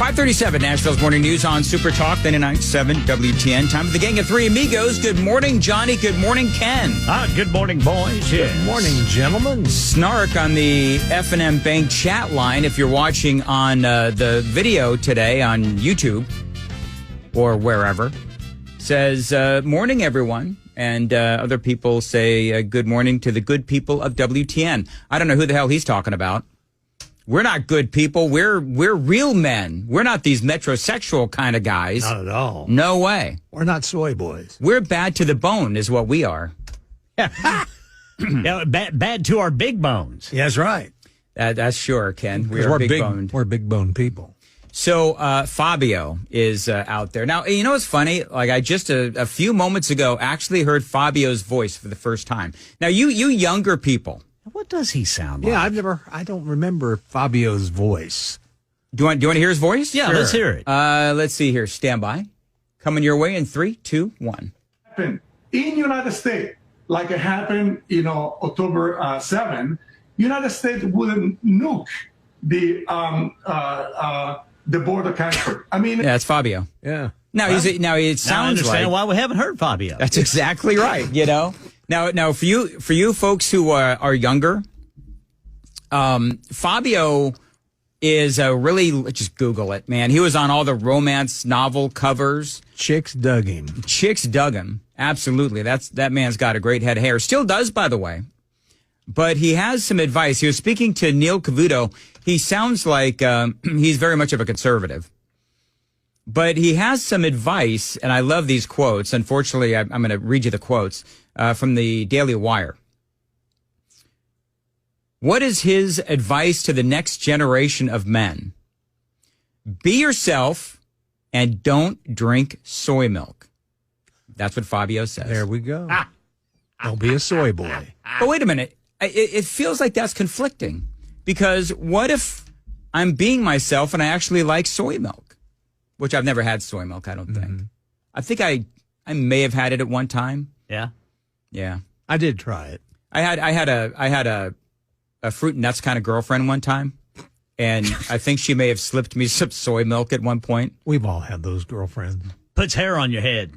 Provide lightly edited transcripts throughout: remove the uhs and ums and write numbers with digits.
5:37, Nashville's morning news on Super Talk 99.7 WTN. Time for the gang of three amigos. Good morning, Johnny. Good morning, Ken. Good morning, boys. Yes. Good morning, gentlemen. Snark on the F&M Bank chat line. If you're watching on the video today on YouTube or wherever, says, morning, everyone. And other people say good morning to the good people of WTN. I don't know who the hell he's talking about. We're not good people. We're real men. We're not these metrosexual kind of guys. Not at all. No way. We're not soy boys. We're bad to the bone is what we are. Yeah, bad to our big bones. Yeah, that's right. That's sure, Ken. We're big boned. We're big bone people. So Fabio is out there. Now, you know what's funny? Like I just a few moments ago actually heard Fabio's voice for the first time. Now, you younger people. What does he sound like? Yeah, I don't remember Fabio's voice. Do you want to hear his voice? Yeah, sure. Let's hear it. Let's see here. Stand by. Coming your way in 3, 2, 1. In United States, like it happened, October 7, United States wouldn't nuke the border country. I mean, yeah, it's Fabio. Yeah. Now it sounds I understand like why we haven't heard Fabio. That's exactly right. Now for you folks who are younger, Fabio is really, just Google it, man. He was on all the romance novel covers. Chicks dug him. Absolutely. That man's got a great head of hair. Still does, by the way. But he has some advice. He was speaking to Neil Cavuto. He sounds like he's very much of a conservative. But he has some advice, and I love these quotes. Unfortunately, I'm going to read you the quotes from the Daily Wire. What is his advice to the next generation of men? Be yourself and don't drink soy milk. That's what Fabio says. There we go. Don't be a soy boy. But wait a minute. It feels like that's conflicting. Because what if I'm being myself and I actually like soy milk? Which I've never had soy milk, I don't think. I think I may have had it at one time. Yeah. Yeah. I did try it. I had a fruit and nuts kind of girlfriend one time, and I think she may have slipped me some soy milk at one point. We've all had those girlfriends. Puts hair on your head.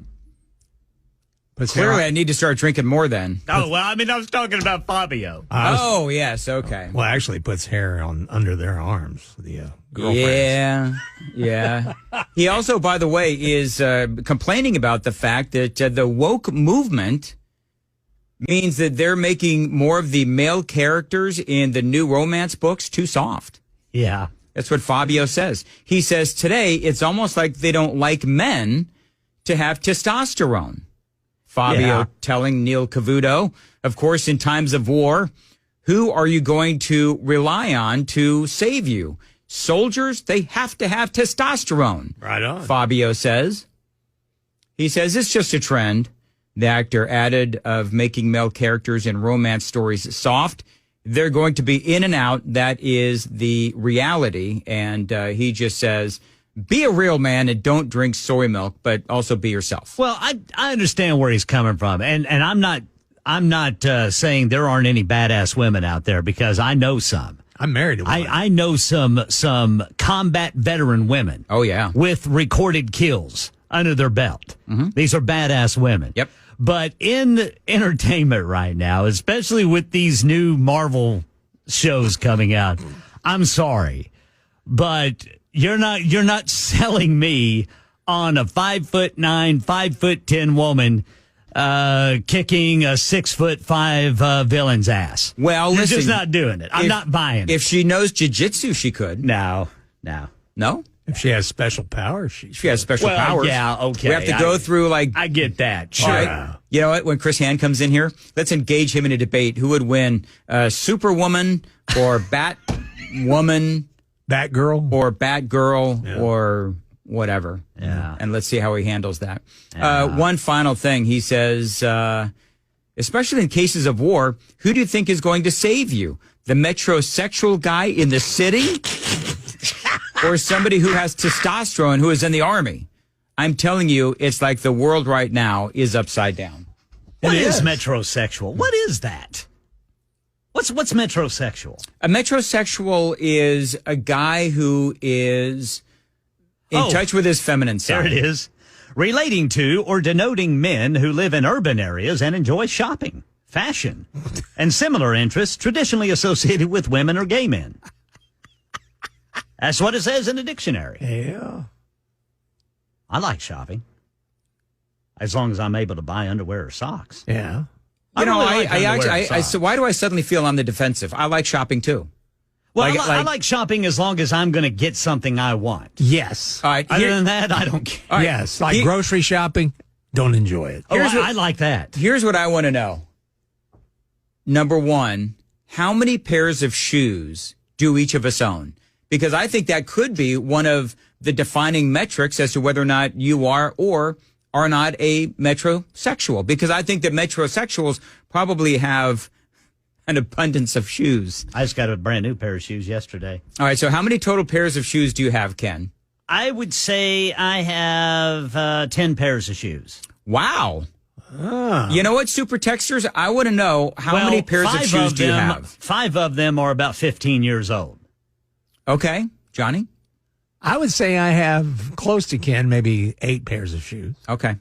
Clearly, I need to start drinking more then. Oh, well, I was talking about Fabio. Oh, yes, okay. Well, actually puts hair on under their arms, the girlfriends. Yeah. He also, by the way, is complaining about the fact that the woke movement means that they're making more of the male characters in the new romance books too soft. Yeah. That's what Fabio says. He says today it's almost like they don't like men to have testosterone. Fabio telling Neil Cavuto, of course, in times of war, who are you going to rely on to save you? Soldiers, they have to have testosterone. Right on. Fabio says. He says it's just a trend. The actor added of making male characters in romance stories soft. They're going to be in and out. That is the reality. And he just says, be a real man and don't drink soy milk, but also be yourself. Well, I understand where he's coming from. And I'm not saying there aren't any badass women out there, because I know some. I'm married to one. I know some combat veteran women. Oh, yeah. With recorded kills under their belt. Mm-hmm. These are badass women. Yep. But in entertainment right now, especially with these new Marvel shows coming out, I'm sorry, but you're not selling me on a 5'9", 5'10" woman kicking a 6'5" villain's ass. Well, you're listen, just not doing it. I'm not buying it. If she knows jiu-jitsu, she could. No. No? If she has special powers, she has special powers. Yeah, okay. We have to go through I get that. Sure. Right. You know what? When Chris Hand comes in here, let's engage him in a debate. Who would win, Superwoman or Batwoman? Batgirl? Or Batgirl or whatever. Yeah. And let's see how he handles that. Yeah. One final thing. He says, especially in cases of war, who do you think is going to save you? The metrosexual guy in the city? Or somebody who has testosterone who is in the army? I'm telling you, it's like the world right now is upside down. What is metrosexual? What is that? What's metrosexual? A metrosexual is a guy who is in touch with his feminine side. There it is. Relating to or denoting men who live in urban areas and enjoy shopping, fashion, and similar interests traditionally associated with women or gay men. That's what it says in the dictionary. Yeah. I like shopping. As long as I'm able to buy underwear or socks. Yeah. You know, really like underwear and I socks. so why do I suddenly feel on the defensive? I like shopping too. Well, Like- I like shopping as long as I'm going to get something I want. Yes. All right, Other than that, I don't care. all right, Yes. Like He- grocery shopping, don't enjoy it. Oh, Here's what- I like that. Here's what I want to know. Number one, how many pairs of shoes do each of us own? Because I think that could be one of the defining metrics as to whether or not you are or are not a metrosexual. Because I think that metrosexuals probably have an abundance of shoes. I just got a brand new pair of shoes yesterday. All right, so how many total pairs of shoes do you have, Ken? I would say I have 10 pairs of shoes. Wow. You know what, Super Texters? I want to know how many pairs of five shoes do you them- have? 5 of them are about 15 years old. Okay, Johnny? I would say I have close to Ken, maybe 8 pairs of shoes. Okay.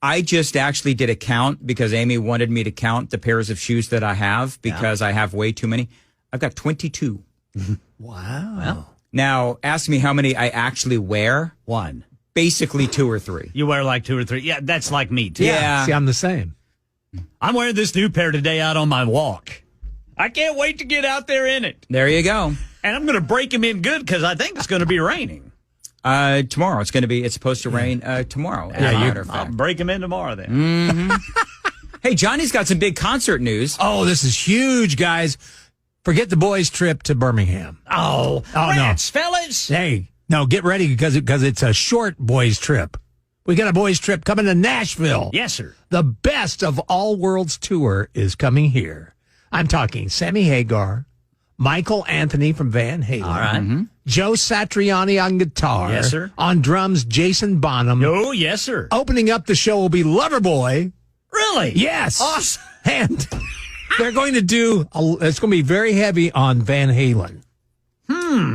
I just actually did a count because Amy wanted me to count the pairs of shoes that I have because I have way too many. I've got 22. Wow. Well, Now, ask me how many I actually wear. 1. Basically 2 or 3. You wear like 2 or 3. Yeah, that's like me, too. Yeah. See, I'm the same. I'm wearing this new pair today out on my walk. I can't wait to get out there in it. There you go. And I'm going to break them in good because I think it's going to be raining. Tomorrow. It's supposed to rain tomorrow. As a matter of I'll fact. break them in tomorrow then. Hey, Johnny's got some big concert news. Oh, this is huge, guys. Forget the boys' trip to Birmingham. Oh, no. rats, fellas. Hey, no, get ready because it's a short boys' trip. We got a boys' trip coming to Nashville. Yes, sir. The best of all worlds tour is coming here. I'm talking Sammy Hagar, Michael Anthony from Van Halen. All right. Joe Satriani on guitar. Yes, sir. On drums, Jason Bonham. Oh, yes, sir. Opening up the show will be Loverboy. Really? Yes. Awesome. And they're going to it's going to be very heavy on Van Halen.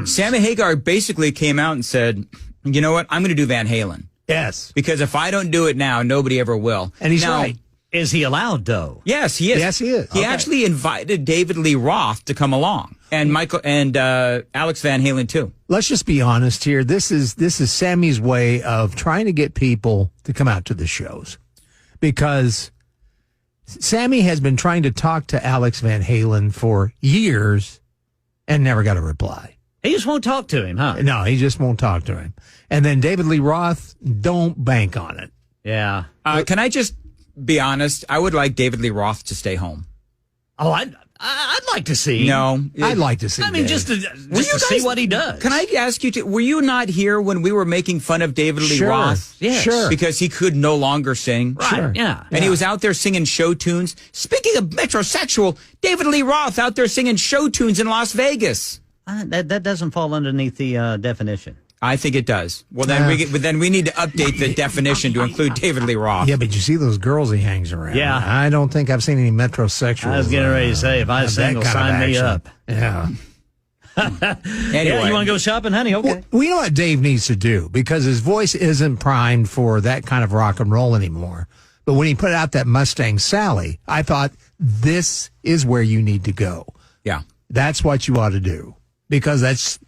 Sammy Hagar basically came out and said, you know what? I'm going to do Van Halen. Yes. Because if I don't do it now, nobody ever will. And he's Now, right. Is he allowed, though? Yes, he is. Yes, he is. He Okay. actually invited David Lee Roth to come along, and Michael and Alex Van Halen too. Let's just be honest here. This is Sammy's way of trying to get people to come out to the shows, because Sammy has been trying to talk to Alex Van Halen for years and never got a reply. He just won't talk to him, huh? No, he just won't talk to him. And then David Lee Roth, don't bank on it. Yeah. Can I just be honest? I would like David Lee Roth to stay home. Oh, I'd like to see. No, I'd like to see. I mean, Dave. just to you see guys- what he does. Can I ask you? Were you not here when we were making fun of David Lee Sure. Roth? Yes. Sure. Because he could no longer sing. Right. Sure. Yeah. And he was out there singing show tunes. Speaking of metrosexual, David Lee Roth out there singing show tunes in Las Vegas. That doesn't fall underneath the definition. I think it does. Well, then we need to update the definition to include David Lee Roth. Yeah, but you see those girls he hangs around. Yeah. I don't think I've seen any metrosexuals. I was getting ready to say, if I have single, that kind of sign me action. up. Yeah. Anyway, Yeah, you want to go shopping, honey? Okay. Well, you know what Dave needs to do, because his voice isn't primed for that kind of rock and roll anymore. But when he put out that Mustang Sally, I thought, this is where you need to go. Yeah. That's what you ought to do, because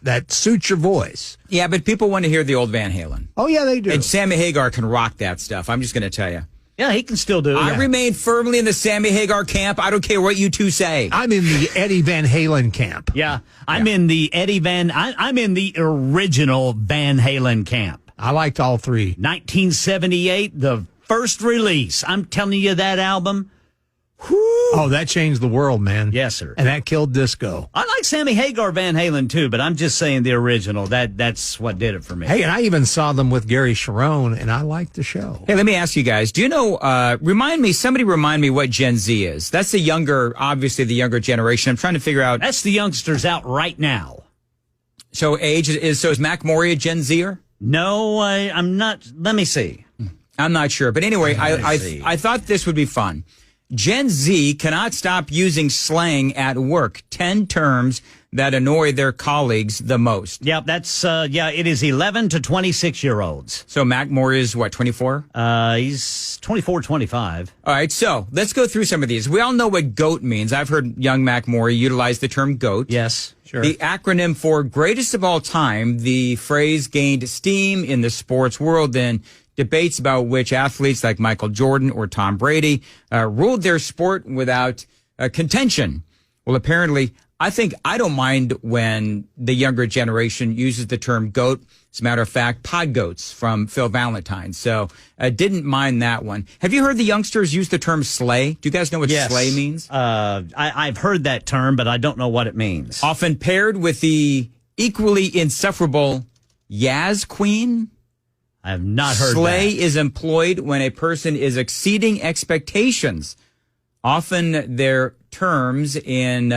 that suits your voice. Yeah, but people want to hear the old Van Halen. Oh, yeah, they do. And Sammy Hagar can rock that stuff. I'm just going to tell you. Yeah, he can still do it. I remain firmly in the Sammy Hagar camp. I don't care what you two say. I'm in the Eddie Van Halen camp. Yeah, I'm in the I'm in the original Van Halen camp. I liked all three. 1978, the first release. I'm telling you, that album. Oh, that changed the world, man. Yes, sir. And that killed disco. I like Sammy Hagar Van Halen too, but I'm just saying the original. That's what did it for me. Hey, and I even saw them with Gary Sharon, and I liked the show. Hey, let me ask you guys. Do you know, somebody remind me what Gen Z is. That's obviously the younger generation. I'm trying to figure out. That's the youngsters out right now. So is Mac Maury a Gen Zer? No, I'm not. Let me see. I'm not sure. But anyway, Let's see. I thought this would be fun. Gen Z cannot stop using slang at work. 10 terms that annoy their colleagues the most. Yep, it is 11 to 26-year-olds. So Mac Moore is what, 24? He's 24, 25. All right, so let's go through some of these. We all know what GOAT means. I've heard young Mac Moore utilize the term GOAT. Yes, sure. The acronym for greatest of all time. The phrase gained steam in the sports world in debates about which athletes like Michael Jordan or Tom Brady ruled their sport without contention. Well, apparently, I don't mind when the younger generation uses the term GOAT. As a matter of fact, pod goats from Phil Valentine. So I didn't mind that one. Have you heard the youngsters use the term slay? Do you guys know what slay means? I've heard that term, but I don't know what it means. Often paired with the equally insufferable Yaz Queen. I have not heard Slay that. is employed when a person is exceeding expectations. Often their terms in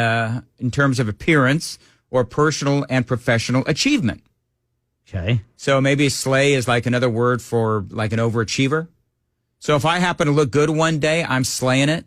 terms of appearance or personal and professional achievement. Okay. So maybe slay is like another word for like an overachiever. So if I happen to look good one day, I'm slaying it.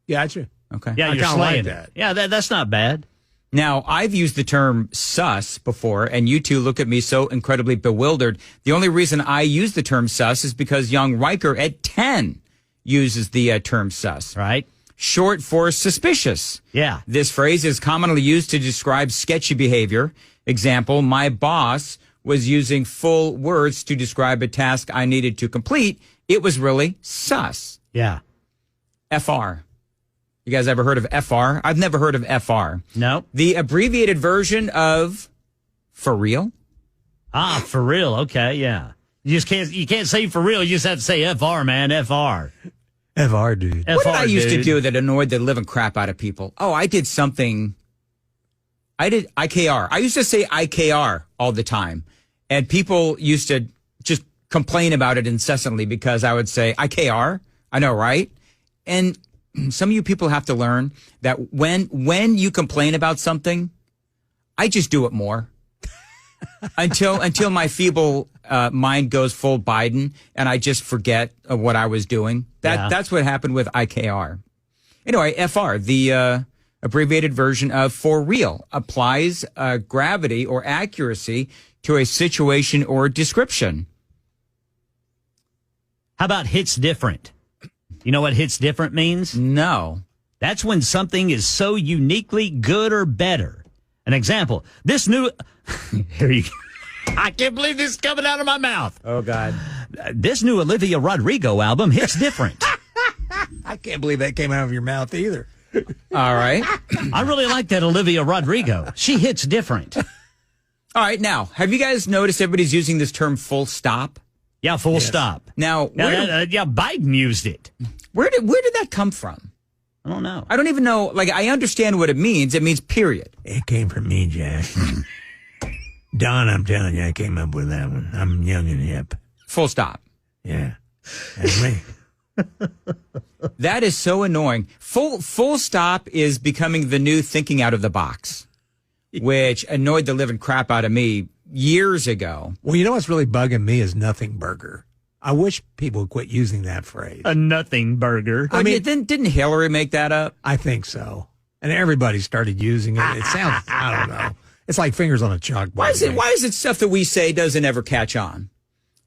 Gotcha. Okay. Yeah, you're slaying it. Yeah, that's not bad. Now, I've used the term sus before, and you two look at me so incredibly bewildered. The only reason I use the term sus is because young Riker at 10 uses the term sus. Right. Short for suspicious. Yeah. This phrase is commonly used to describe sketchy behavior. Example, my boss was using full words to describe a task I needed to complete. It was really sus. Yeah. FR. You guys ever heard of FR? I've never heard of FR. No. The abbreviated version of for real. Ah, for real. Okay, yeah. You can't say for real. You just have to say FR, man. FR. FR, dude. What did I FR, used to dude. do that annoyed the living crap out of people? Oh, I did something. I did IKR. I used to say IKR all the time. And people used to just complain about it incessantly because I would say IKR. I know, right? And some of you people have to learn that when you complain about something, I just do it more until my feeble mind goes full Biden and I just forget of what I was doing. That's what happened with IKR. Anyway, FR, the abbreviated version of for real, applies gravity or accuracy to a situation or description. How about hits different? You know what hits different means? No. That's when something is so uniquely good or better. An example, this new... Here you go. I can't believe this is coming out of my mouth. Oh, God. This new Olivia Rodrigo album hits different. I can't believe that came out of your mouth either. All right. I really like that Olivia Rodrigo. She hits different. All right. Now, have you guys noticed everybody's using this term full stop? Yeah, full stop. Now, Biden used it. where did that come from? I don't know. I don't even know. Like, I understand what it means. It means period. It came from me, Jack. Don, I'm telling you, I came up with that one. I'm young and hip. Full stop. Yeah, that's me. That is so annoying. Full stop is becoming the new thinking out of the box, which annoyed the living crap out of me years ago. Well, you know what's really bugging me is nothing burger. I wish people would quit using that phrase. A nothing burger. I mean, didn't Hillary make that up? I think so. And everybody started using it. It sounds, I don't know. It's like fingers on a chalkboard. Why is it stuff that we say doesn't ever catch on?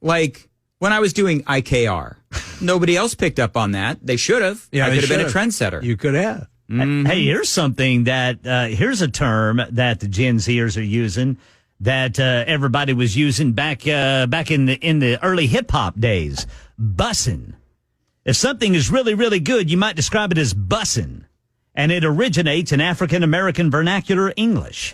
Like when I was doing IKR, nobody else picked up on that. They should have. Yeah, I they could have been a should have. trendsetter. You could have. Hey, here's something here's a term that the Gen Zers are using that everybody was using back in the early hip hop days. Bussin'. If something is really, really good, you might describe it as bussin'. And it originates in African American vernacular English.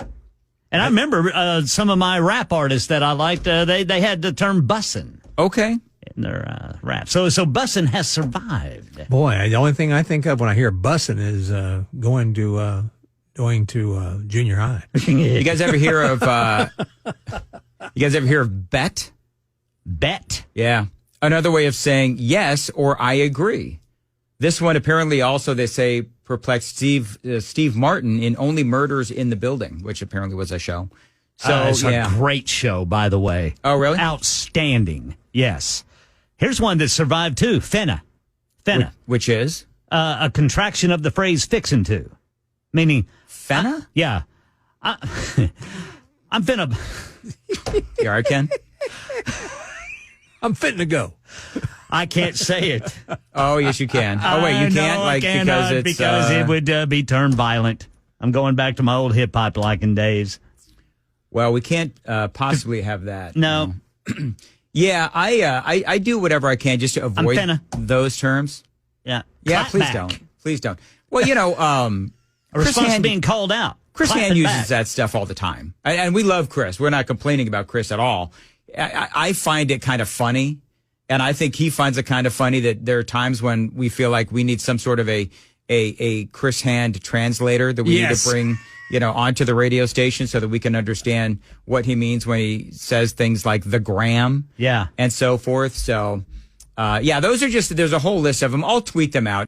And I remember some of my rap artists that I liked, they had the term bussin' Okay. in their rap. So bussin' has survived. Boy, the only thing I think of when I hear bussing is going to junior high. You guys ever hear of bet? Bet. Yeah. Another way of saying yes or I agree. This one apparently also, they say, perplexed Steve Martin in Only Murders in the Building, which apparently was a show. So It's a great show, by the way. Oh, really? Outstanding. Yes. Here's one that survived too. Fenna. Which is? a contraction of the phrase "fixin' to," meaning Fenna? yeah. I'm finna. You all right, Ken? I'm fitting to go. I can't say it. Oh, yes, you can. Oh, wait, you can't? No, I cannot, because it would be termed violent. I'm going back to my old hip hop liking days. Well, we can't possibly have that. No. Yeah, I do whatever I can just to avoid those terms. Yeah. Yeah, Clap please back. don't. Please don't. Well, A response to being called out. Chris Clapping Hand uses back. that stuff all the time. And we love Chris. We're not complaining about Chris at all. I find it kind of funny. And I think he finds it kind of funny that there are times when we feel like we need some sort of a Chris Hand translator that we need to bring, onto the radio station so that we can understand what he means when he says things like the gram. Yeah. And so forth. So, there's a whole list of them. I'll tweet them out.